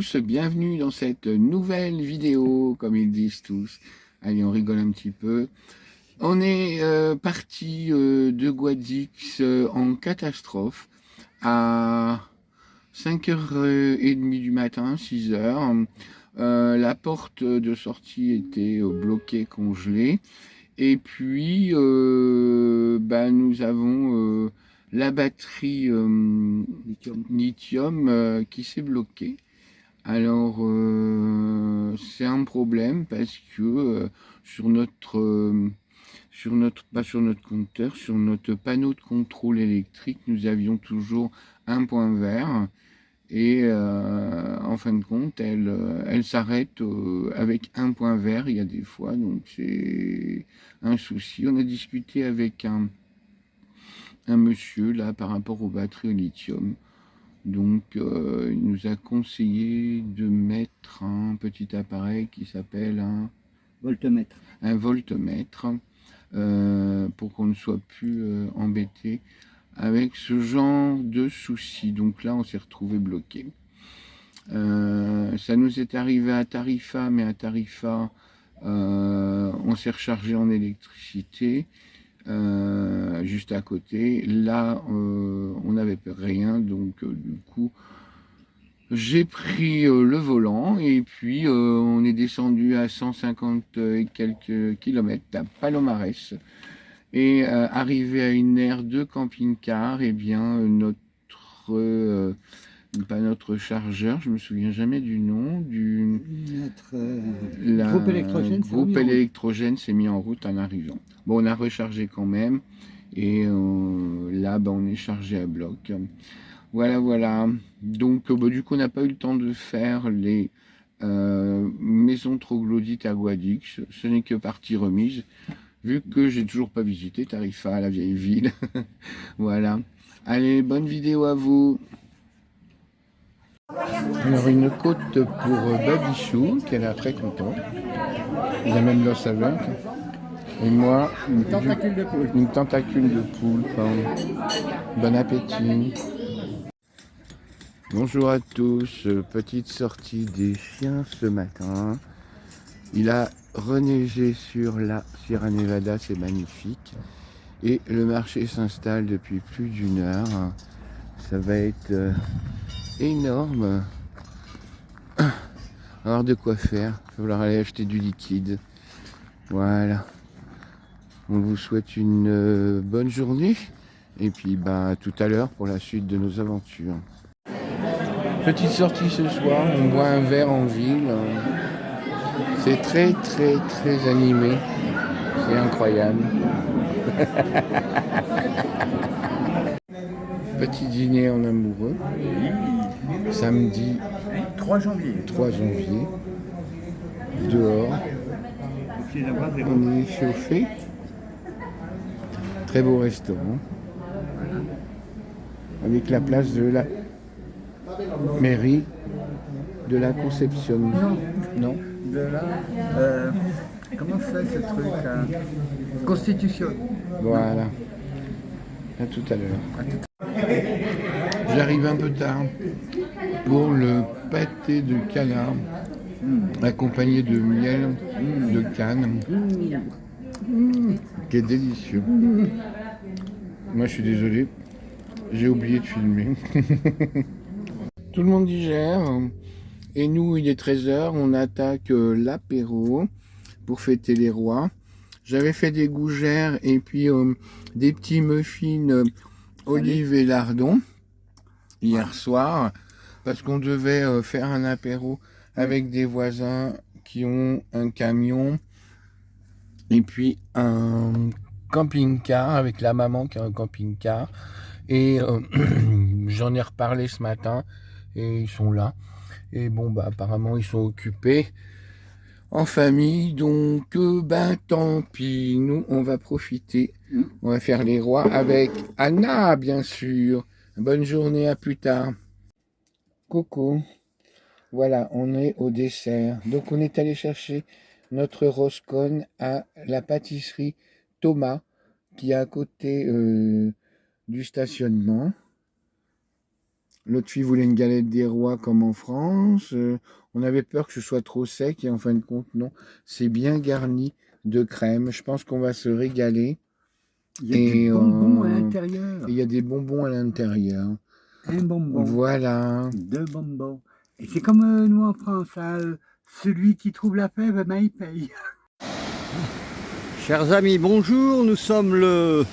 tous, bienvenue dans cette nouvelle vidéo, comme ils disent tous. Allez, on rigole un petit peu. On est parti de Guadix en catastrophe à 5h30 du matin, 6h. La porte de sortie était bloquée, congelée. Et puis, nous avons la batterie lithium qui s'est bloquée. Alors, c'est un problème parce que pas sur notre compteur, sur notre panneau de contrôle électrique, nous avions toujours un point vert. Et en fin de compte, elle s'arrête avec un point vert, il y a des fois, donc c'est un souci. On a discuté avec un monsieur là par rapport aux batteries au lithium. Donc il nous a conseillé de mettre un petit appareil qui s'appelle voltmètre. Un voltmètre pour qu'on ne soit plus embêté avec ce genre de soucis. Donc là, on s'est retrouvé bloqué. Ça nous est arrivé à Tarifa, mais à Tarifa, on s'est rechargé en électricité juste à côté. Là, on n'avait rien, donc du coup, j'ai pris le volant et puis on est descendu à 150 et quelques kilomètres à Palomares. Et arrivé à une aire de camping-car, et bien pas notre chargeur, je me souviens jamais du nom, notre groupe électrogène s'est mis en route en arrivant. Bon, on a rechargé quand même, et là, on est chargé à bloc. Voilà, voilà. Donc, du coup, on n'a pas eu le temps de faire les maisons troglodytes à Guadix. Ce n'est que partie remise, vu que j'ai toujours pas visité Tarifa, la vieille ville. Voilà. Allez, bonne vidéo à vous. Alors, une côte pour Babichou, qui a l'air très content. Il a même l'os avec. Et moi, une tentacule de poule. Bon appétit. Bonjour à tous. Petite sortie des chiens ce matin. Il a reneigé sur la Sierra Nevada, c'est magnifique. Et le marché s'installe depuis plus d'une heure. Ça va être énorme. Alors de quoi faire. Il va falloir aller acheter du liquide. Voilà. On vous souhaite une bonne journée. Et puis à tout à l'heure pour la suite de nos aventures. Petite sortie ce soir. On boit un verre en ville. C'est très très très animé. C'est incroyable. Petit dîner en amoureux. Samedi 3 janvier. 3 janvier. Dehors. On est chauffé. Très beau restaurant. Avec la place de la mairie de la Conception. Non. De là, comment c'est ce truc Constitution. Voilà. À tout à l'heure. J'arrive un peu tard pour le pâté de canard accompagné de miel de canne qui est délicieux. Moi je suis désolé, j'ai oublié de filmer. Tout le monde digère et nous il est 13h, on attaque l'apéro pour fêter les rois. J'avais fait des gougères et puis des petits muffins olive et lardon hier soir parce qu'on devait faire un apéro avec des voisins qui ont un camion et puis un camping-car avec la maman qui a un camping-car et j'en ai reparlé ce matin et ils sont là et apparemment ils sont occupés en famille, donc tant pis, nous on va profiter, on va faire les rois avec Anna bien sûr. Bonne journée, à plus tard. Coucou, voilà, on est au dessert, donc on est allé chercher notre roscone à la pâtisserie Thomas qui est à côté du stationnement. L'autre fille voulait une galette des rois comme en France. On avait peur que ce soit trop sec et en fin de compte, non. C'est bien garni de crème. Je pense qu'on va se régaler. Il y a des bonbons à l'intérieur. Il y a des bonbons à l'intérieur. Un bonbon. Voilà. 2 bonbons. Et c'est comme nous en France, hein, celui qui trouve la paix, ben, il paye. Chers amis, bonjour. Nous sommes le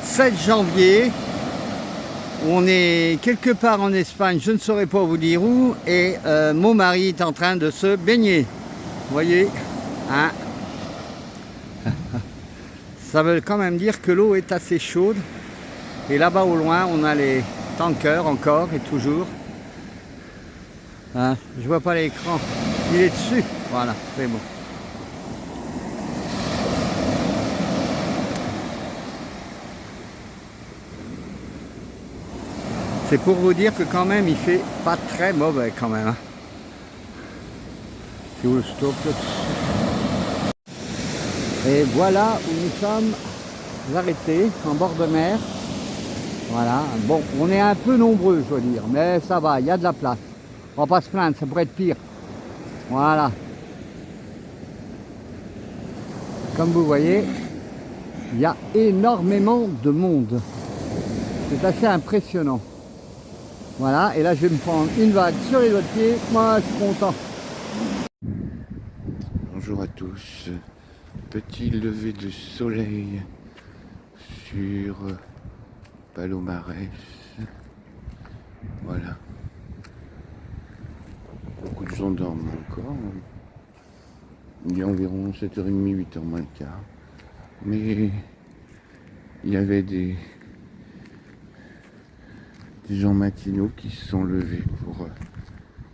7 janvier. On est quelque part en Espagne, je ne saurais pas vous dire où, et mon mari est en train de se baigner. Vous voyez, hein? Ça veut quand même dire que l'eau est assez chaude. Et là-bas au loin, on a les tankers encore et toujours. Hein, je vois pas l'écran. Il est dessus. Voilà, c'est bon. C'est pour vous dire que quand même il fait pas très mauvais quand même. Hein. C'est où le stop là? Et voilà où nous sommes arrêtés en bord de mer. Voilà. Bon, on est un peu nombreux, je dois dire, mais ça va, il y a de la place. On va pas se plaindre, ça pourrait être pire. Voilà. Comme vous voyez, il y a énormément de monde. C'est assez impressionnant. Voilà, et là je vais me prendre une vague sur les doigts de pied. Moi, je suis content. Bonjour à tous. Petit lever de soleil sur Palomares. Voilà. Beaucoup de gens dorment encore. Il est environ 7h30, 8h moins le quart. Mais il y avait des gens matinaux qui se sont levés pour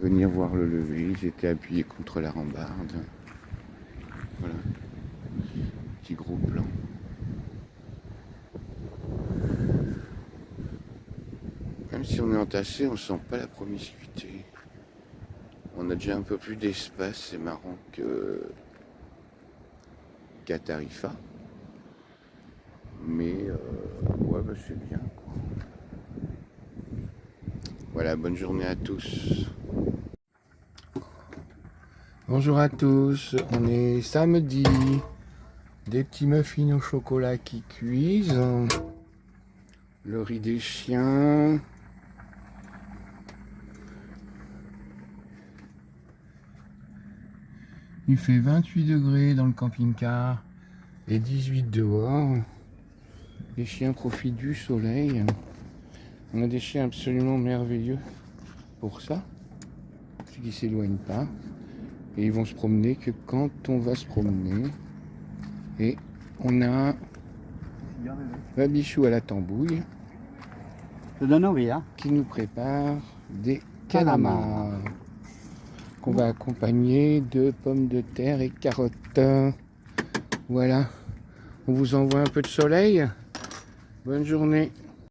venir voir le lever. Ils étaient appuyés contre la rambarde. Voilà. Petit gros plan. Même si on est entassé, on sent pas la promiscuité. On a déjà un peu plus d'espace, c'est marrant, qu'à Tarifa. Mais ouais, bah c'est bien, quoi. Voilà, bonne journée à tous. Bonjour à tous, on est samedi. Des petits muffins au chocolat qui cuisent. Le riz des chiens. Il fait 28 degrés dans le camping-car et 18 dehors. Les chiens profitent du soleil. On a des chiens absolument merveilleux pour ça. C'est qu'ils ne s'éloignent pas. Et ils vont se promener que quand on va se promener. Et on a Babichou à la tambouille. Ça donne envie, hein? Qui nous prépare des calamars. Qu'on va accompagner de pommes de terre et carottes. Voilà. On vous envoie un peu de soleil. Bonne journée.